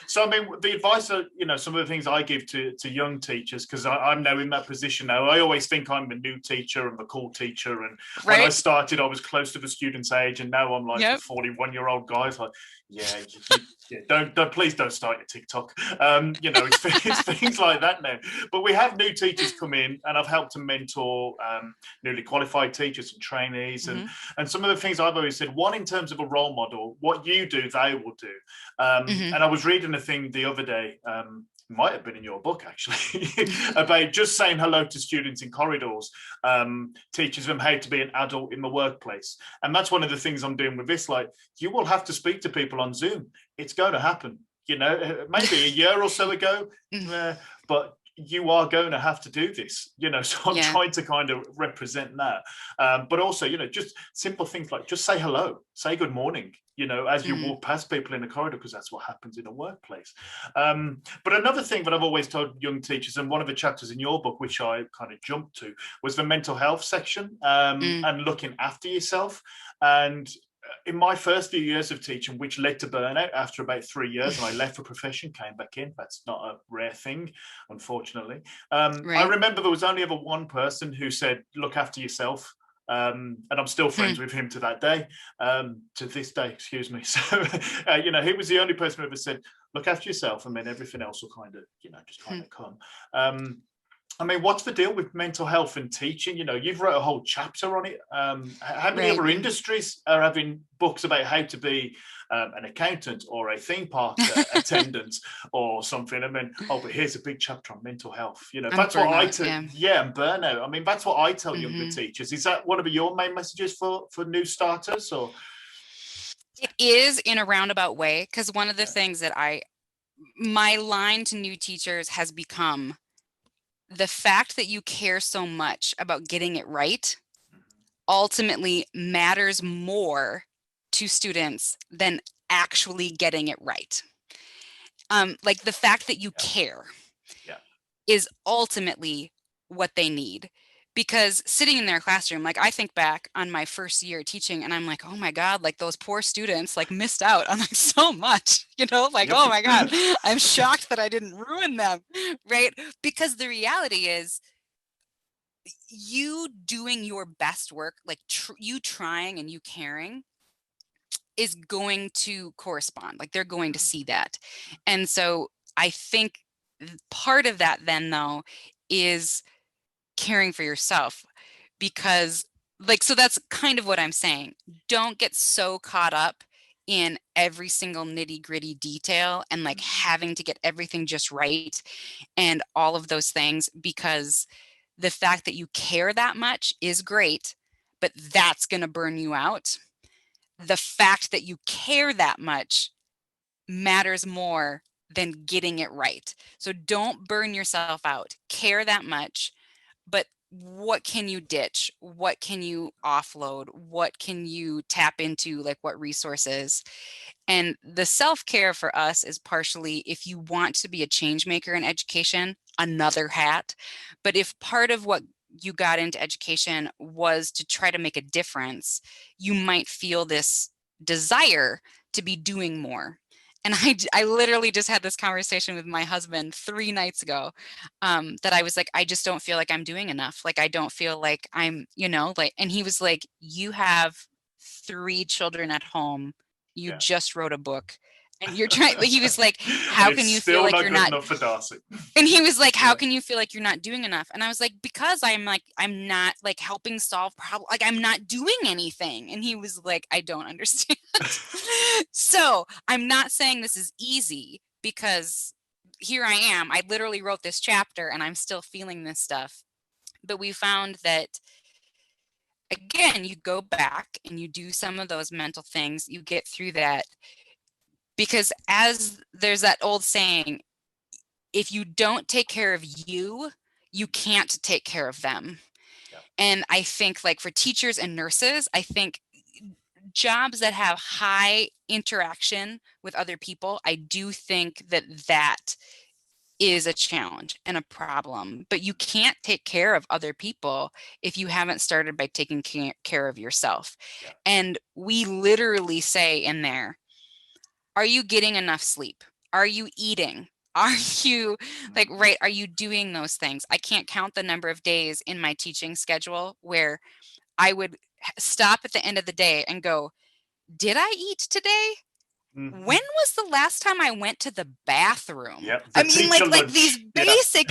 So I mean, the advice that, some of the things I give to young teachers, because I'm now in that position now. I always think I'm a new teacher, I'm a cool teacher, and when I started, I was close to the student's age, and now I'm like a 41-year-old guy. It's like, please don't start your TikTok. It's things like that now. But we have new teachers come in, and I've helped to mentor newly qualified teachers and trainees, and some of the things I've always said. One, in terms of a role model, what you do, they will do. And I was reading a thing the other day. Might have been in your book actually, about just saying hello to students in corridors, teaches them how to be an adult in the workplace. And that's one of the things I'm doing with this. Like, you will have to speak to people on Zoom. It's going to happen, maybe a year or so ago, but you are going to have to do this, so I'm trying to kind of represent that. But also, just simple things like just say hello, say good morning, as you walk past people in the corridor, because that's what happens in a workplace. But another thing that I've always told young teachers, and one of the chapters in your book, which I kind of jumped to, was the mental health section, and looking after yourself. And in my first few years of teaching, which led to burnout after about 3 years, and I left the profession, came back in. That's not a rare thing, unfortunately. I remember there was only ever one person who said, look after yourself. And I'm still friends with him to this day, excuse me. So, he was the only person who ever said, look after yourself, and then everything else will kind of, just kind of come. I mean, what's the deal with mental health and teaching? You've wrote a whole chapter on it. How many other industries are having books about how to be an accountant or a theme park attendant or something? And then, but here's a big chapter on mental health. That's what I tell. And burnout. I mean, that's what I tell younger teachers. Is that one of your main messages for new starters, or? It is in a roundabout way, because one of the Yeah. things that my line to new teachers has become the fact that you care so much about getting it right ultimately matters more to students than actually getting it right. Like the fact that you Yeah. care Yeah. is ultimately what they need. Because sitting in their classroom, like I think back on my first year teaching and I'm like, oh my God, like those poor students like missed out on like so much, like, Yep. oh my God, I'm shocked that I didn't ruin them, right? Because the reality is you doing your best work, like you trying and you caring is going to correspond. Like they're going to see that. And so I think part of that then though is caring for yourself, because like, so that's kind of what I'm saying. Don't get so caught up in every single nitty gritty detail and like having to get everything just right and all of those things, because the fact that you care that much is great, but that's going to burn you out. The fact that you care that much matters more than getting it right. So don't burn yourself out. Care that much, but what can you ditch? What can you offload? What can you tap into? Like what resources? And the self-care for us is partially if you want to be a change maker in education, another hat. But if part of what you got into education was to try to make a difference, you might feel this desire to be doing more. And I literally just had this conversation with my husband 3 nights ago, that I was like, I just don't feel like I'm doing enough. Like, I don't feel like I'm, like, and he was like, you have 3 children at home. You Yeah. just wrote a book and you're trying, he was like, And how it's can you feel still like not you're good not, enough for Darcy. and he was like, how Yeah. can you feel like you're not doing enough? And I was like, because I'm not like helping solve problems. Like I'm not doing anything. And he was like, I don't understand. So I'm not saying this is easy, because here I am. I literally wrote this chapter and I'm still feeling this stuff. But we found that, again, you go back and you do some of those mental things, you get through that. Because as there's that old saying, if you don't take care of you, you can't take care of them. Yeah. And I think like for teachers and nurses, I think jobs that have high interaction with other people, I do think that that is a challenge and a problem. But you can't take care of other people if you haven't started by taking care of yourself. Yeah. And we literally say in there, are you getting enough sleep? Are you eating? Are you like, right? Are you doing those things? I can't count the number of days in my teaching schedule where I would stop at the end of the day and go, did I eat today? Mhm. When was the last time I went to the bathroom? Yep. I The mean, teacher like these lunch. basic,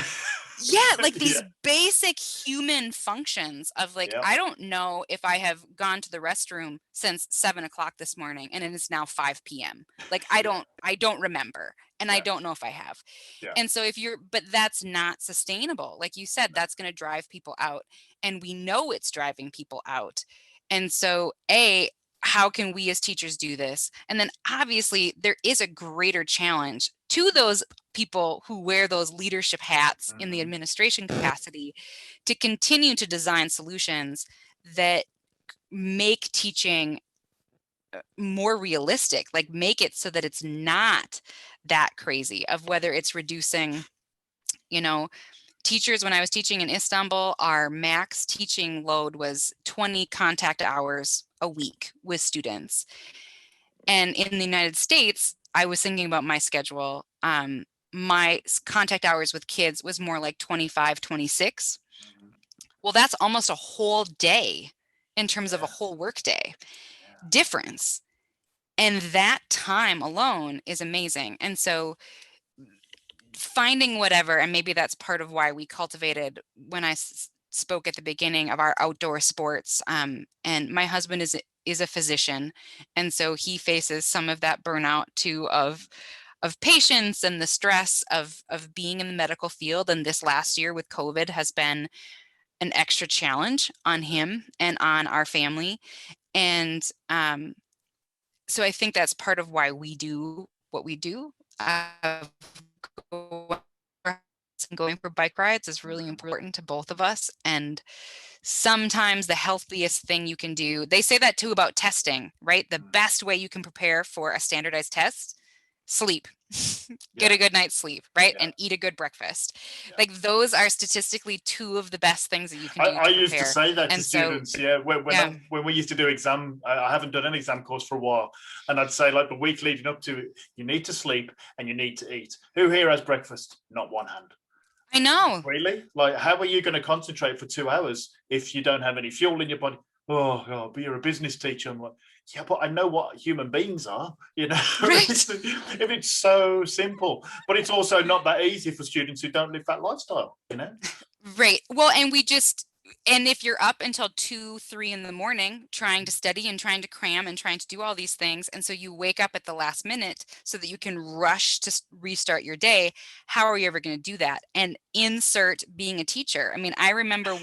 yeah, like these Yeah. basic human functions of like, Yep. I don't know if I have gone to the restroom since 7 o'clock this morning and it is now 5 p.m. Like I don't remember. And I Yeah. don't know if I have. Yeah. And so but that's not sustainable. Like you said, that's going to drive people out. And we know it's driving people out. And so how can we as teachers do this? And then obviously there is a greater challenge to those people who wear those leadership hats in the administration capacity to continue to design solutions that make teaching more realistic, like make it so that it's not that crazy, of whether it's reducing, teachers. When I was teaching in Istanbul, our max teaching load was 20 contact hours a week with students. And in the United States, I was thinking about my schedule. My contact hours with kids was more like 25, 26. Well, that's almost a whole day in terms of a whole work day difference. And that time alone is amazing. And so finding whatever, and maybe that's part of why we cultivated, when I spoke at the beginning, of our outdoor sports. And my husband is a physician, and so he faces some of that burnout too of patients and the stress of being in the medical field. And this last year with COVID has been an extra challenge on him and on our family. And so I think that's part of why we do what we do. Going for bike rides is really important to both of us. And sometimes the healthiest thing you can do, they say that too about testing, right? The best way you can prepare for a standardized test, sleep. Get a good night's sleep, right? And eat a good breakfast. Like those are statistically two of the best things that you can do. I used to say that to and students, when we used to do exam, I haven't done an exam course for a while, and I'd say like the week leading up to it, you need to sleep and you need to eat. Who here has breakfast? Not one hand. I know. Really? Like, how are you going to concentrate for 2 hours if you don't have any fuel in your body? Oh, God, but you're a business teacher. I'm like, yeah, but I know what human beings are, you know. Right. If it's so simple, but it's also not that easy for students who don't live that lifestyle, you know. Right. Well, and if you're up until 2, 3 in the morning trying to study and trying to cram and trying to do all these things, and so you wake up at the last minute so that you can rush to restart your day, how are you ever going to do that? And insert being a teacher. I mean, I remember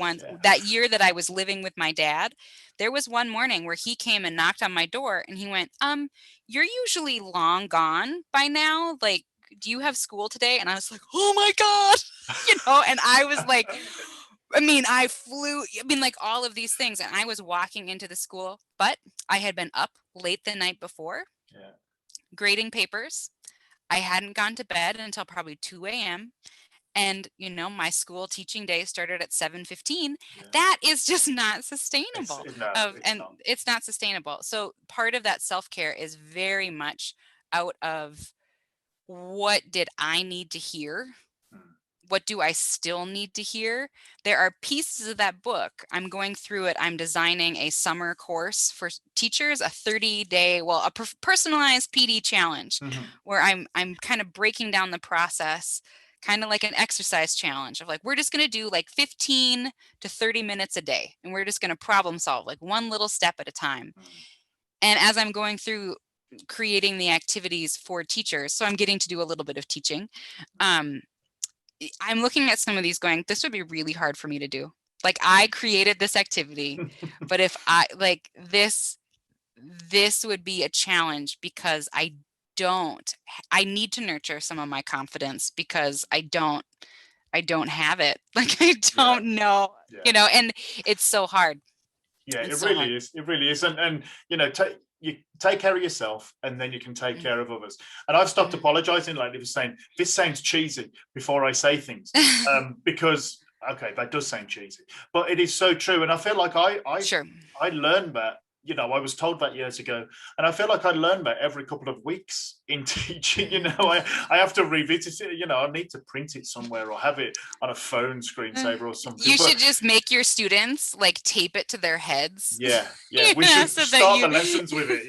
that year that I was living with my dad, there was one morning where he came and knocked on my door and he went, you're usually long gone by now. Like, do you have school today? And I was like, oh my God, and I was like, like all of these things. And I was walking into the school, but I had been up late the night before, grading papers. I hadn't gone to bed until probably 2 a.m. And, my school teaching day started at 7:15. That is just not sustainable. It's not sustainable. So part of that self-care is very much out of what did I need to hear? What do I still need to hear? There are pieces of that book. I'm going through it. I'm designing a summer course for teachers, a 30-day, a personalized PD challenge, where I'm kind of breaking down the process, kind of like an exercise challenge of like, we're just going to do like 15 to 30 minutes a day. And we're just going to problem solve like one little step at a time. And as I'm going through creating the activities for teachers, so I'm getting to do a little bit of teaching, I'm looking at some of these going, this would be really hard for me to do. Like, I created this activity, but if I like this would be a challenge because I need to nurture some of my confidence because I don't have it. Like, I don't know, and it's so hard. Yeah, it really is. It really is. And you take care of yourself and then you can take care of others. And I've stopped apologizing, like they were saying, this sounds cheesy before I say things. Because, okay, that does sound cheesy, but it is so true. And I feel like I learned that, I was told that years ago. And I feel like I learned that every couple of weeks in teaching, I have to revisit it, I need to print it somewhere or have it on a phone screensaver or something. You should just make your students like tape it to their heads. Yeah. We should start the lessons with it.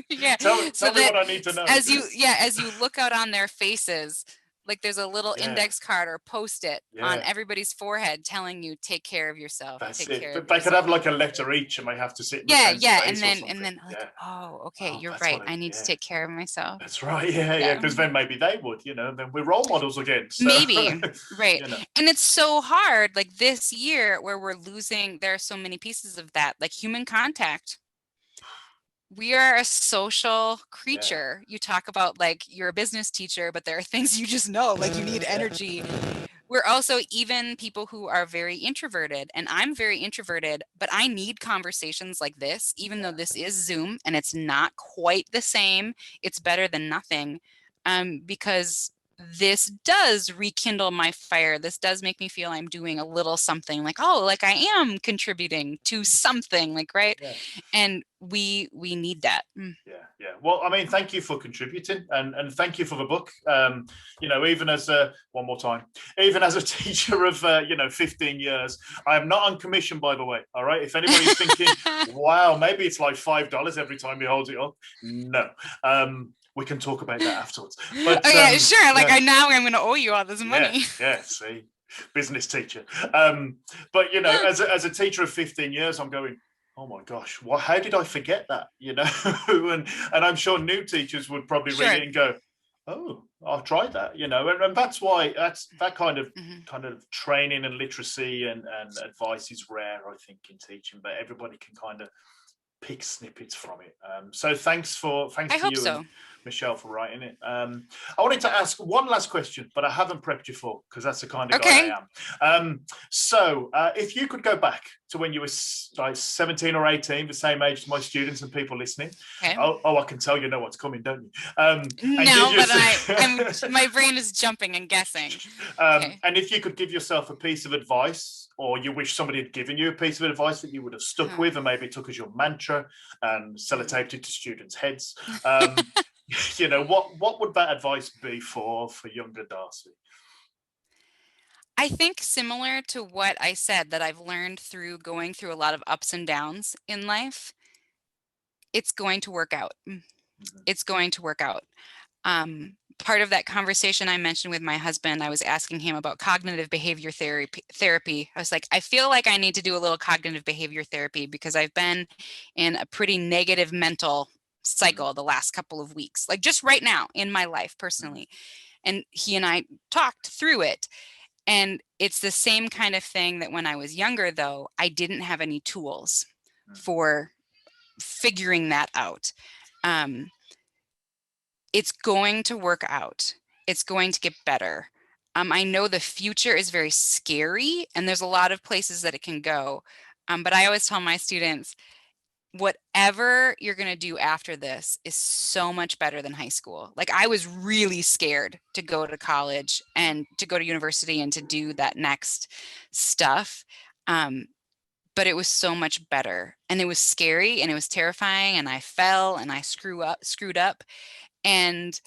Yeah. Tell me what I need to know. As you look out on their faces, like there's a little index card or post-it on everybody's forehead telling you, take care of yourself. That's it. But they could have like a letter each and they have to sit in the same space and then like, oh, okay, you're right. I need to take care of myself. That's right. Yeah. Because then maybe they would, then we're role models again. So. Maybe. Right. And it's so hard, like this year where we're losing, there are so many pieces of that, like human contact. We are a social creature. You talk about like you're a business teacher, but there are things you just know, like you need energy. We're also even people who are very introverted, and I'm very introverted, but I need conversations like this, even though this is Zoom and it's not quite the same. It's better than nothing, because this does rekindle my fire. This does make me feel I'm doing a little something, like, oh, like I am contributing to something, like, right? And we need that. Yeah. Well, I mean, thank you for contributing and thank you for the book. Even as one more time, even as a teacher of 15 years, I am not on commission, by the way. All right. If anybody's thinking, wow, maybe it's like $5 every time you hold it up. No. We can talk about that afterwards. But, sure. Like I'm going to owe you all this money. Yeah. See, business teacher. But as a teacher of 15 years, I'm going, oh my gosh, how did I forget that? And I'm sure new teachers would probably read it and go, oh, I'll try that. And that's why that kind of training and literacy and advice is rare, I think, in teaching. But everybody can kind of pick snippets from it. So thanks I to hope you so. and Michelle for writing it. I wanted to ask one last question, but I haven't prepped you for, because that's the kind of guy Okay. I am. So if you could go back to when you were like 17 or 18, the same age as my students and people listening. Okay. Oh, I can tell you know what's coming, don't you? No, but my brain is jumping and guessing. Okay. And if you could give yourself a piece of advice, or you wish somebody had given you a piece of advice that you would have stuck with and maybe took as your mantra and sellotaped it to students' heads, you know, what would that advice be for younger Darcy? I think similar to what I said, that I've learned through going through a lot of ups and downs in life, it's going to work out. It's going to work out. Part of that conversation I mentioned with my husband, I was asking him about cognitive behavior therapy. I was like, I feel like I need to do a little cognitive behavior therapy because I've been in a pretty negative mental cycle the last couple of weeks, like just right now in my life personally. And he and I talked through it. And it's the same kind of thing that when I was younger, though, I didn't have any tools for figuring that out. It's going to work out. It's going to get better. I know the future is very scary and there's a lot of places that it can go. But I always tell my students, whatever you're going to do after this is so much better than high school. Like I was really scared to go to college and to go to university and to do that next stuff. But it was so much better, and it was scary and it was terrifying, and I fell and I screwed up. And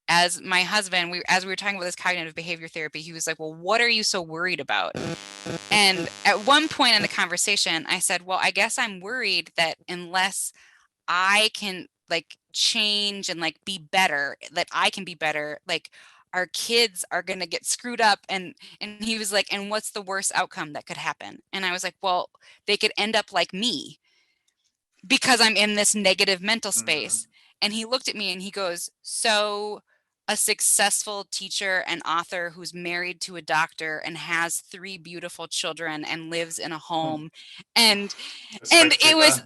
as my husband, as we were talking about this cognitive behavior therapy, he was like, well, what are you so worried about? And at one point in the conversation, I said, well, I guess I'm worried that unless I can like change and like be better, that I can be better, like our kids are going to get screwed up. And he was like, and what's the worst outcome that could happen? And I was like, well, they could end up like me because I'm in this negative mental space. And he looked at me and he goes, so a successful teacher and author who's married to a doctor and has 3 beautiful children and lives in a home. And it was,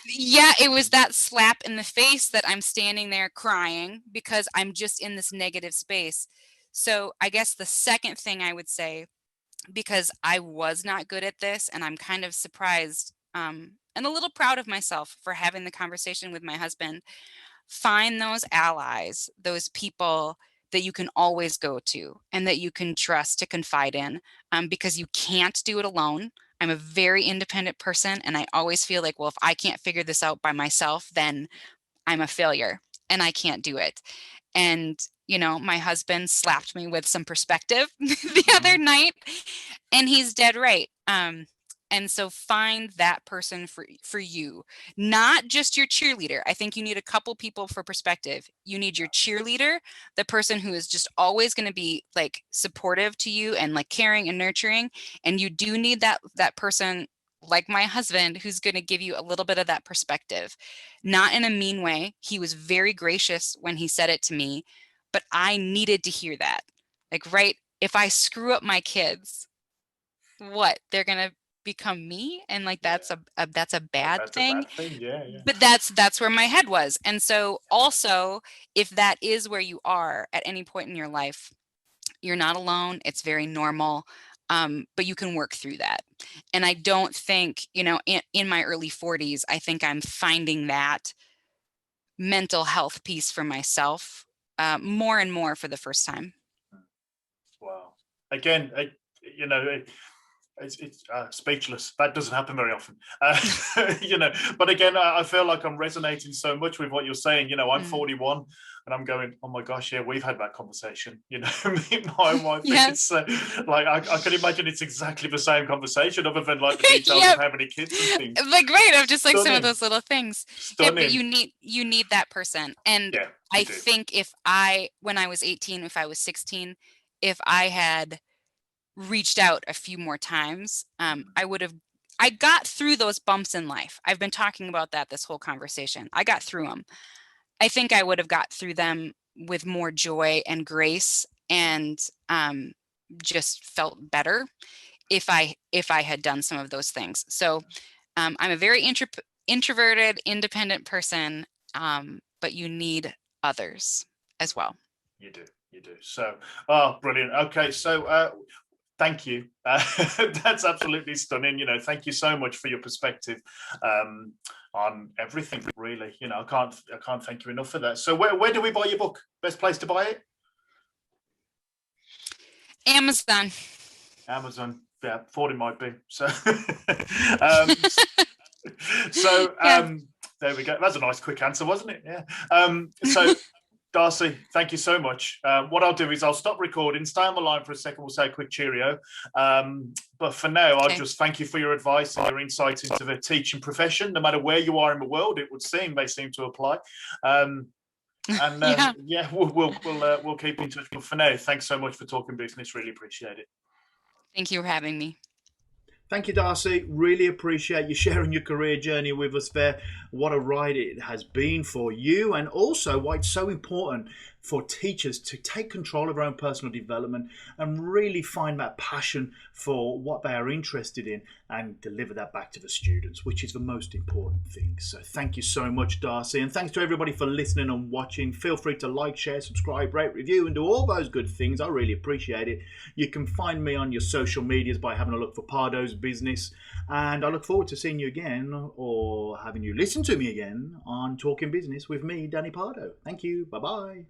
yeah, it was that slap in the face that I'm standing there crying because I'm just in this negative space. So I guess the second thing I would say, because I was not good at this and I'm kind of surprised and a little proud of myself for having the conversation with my husband, find those allies, those people that you can always go to and that you can trust to confide in, because you can't do it alone. I'm a very independent person and I always feel like, well, if I can't figure this out by myself, then I'm a failure and I can't do it. And, you know, my husband slapped me with some perspective the other night, and he's dead right. And so find that person for you, not just your cheerleader. I think you need a couple people for perspective. You need your cheerleader, the person who is just always going to be like supportive to you and like caring and nurturing. And you do need that person like my husband who's going to give you a little bit of that perspective, not in a mean way. He was very gracious when he said it to me, but I needed to hear that. Like, right, if I screw up my kids, what, they're gonna become me, and like that's a bad thing. Yeah. But that's where my head was. And so also, if that is where you are at any point in your life, you're not alone. It's very normal. But you can work through that. And I don't think, you know, in my early 40s, I think I'm finding that mental health piece for myself more and more for the first time. Wow. Again, you know, it's speechless. That doesn't happen very often, you know. But again, I feel like I'm resonating so much with what you're saying. You know, I'm 41, and I'm going, oh my gosh, yeah, we've had that conversation. You know, me and my wife. Yes. It's like I can imagine it's exactly the same conversation, other than like the details of how many kids and things. Like, right, of just like Stunning. some of those little things. Yeah, but you need that person. And yeah, I think when I was 18, if I was 16, if I had reached out a few more times, I got through those bumps in life. I've been talking about that this whole conversation. I got through them. I think I would have got through them with more joy and grace, and just felt better if I had done some of those things. So I'm a very introverted, independent person, but you need others as well. You do. So, oh, brilliant. Okay, so thank you. That's absolutely stunning. Thank you so much for your perspective on everything. Really, I can't thank you enough for that. So, where do we buy your book? Best place to buy it? Amazon. Yeah, thought it might be. So, there we go. That's a nice quick answer, wasn't it? Yeah. So, Darcy, thank you so much. What I'll do is I'll stop recording, stay on the line for a second, we'll say a quick cheerio. But for now, I'll just thank you for your advice and your insights into the teaching profession. No matter where you are in the world, it would seem they seem to apply. We'll keep in touch. But for now, thanks so much for talking business. Really appreciate it. Thank you for having me. Thank you, Darcy. Really appreciate you sharing your career journey with us there. What a ride it has been for you, and also why it's so important for teachers to take control of their own personal development and really find that passion for what they are interested in and deliver that back to the students, which is the most important thing. So thank you so much, Darcy. And thanks to everybody for listening and watching. Feel free to like, share, subscribe, rate, review, and do all those good things. I really appreciate it. You can find me on your social medias by having a look for Pardo's Business. And I look forward to seeing you again, or having you listen to me again on Talking Business with me, Danny Pardo. Thank you. Bye-bye.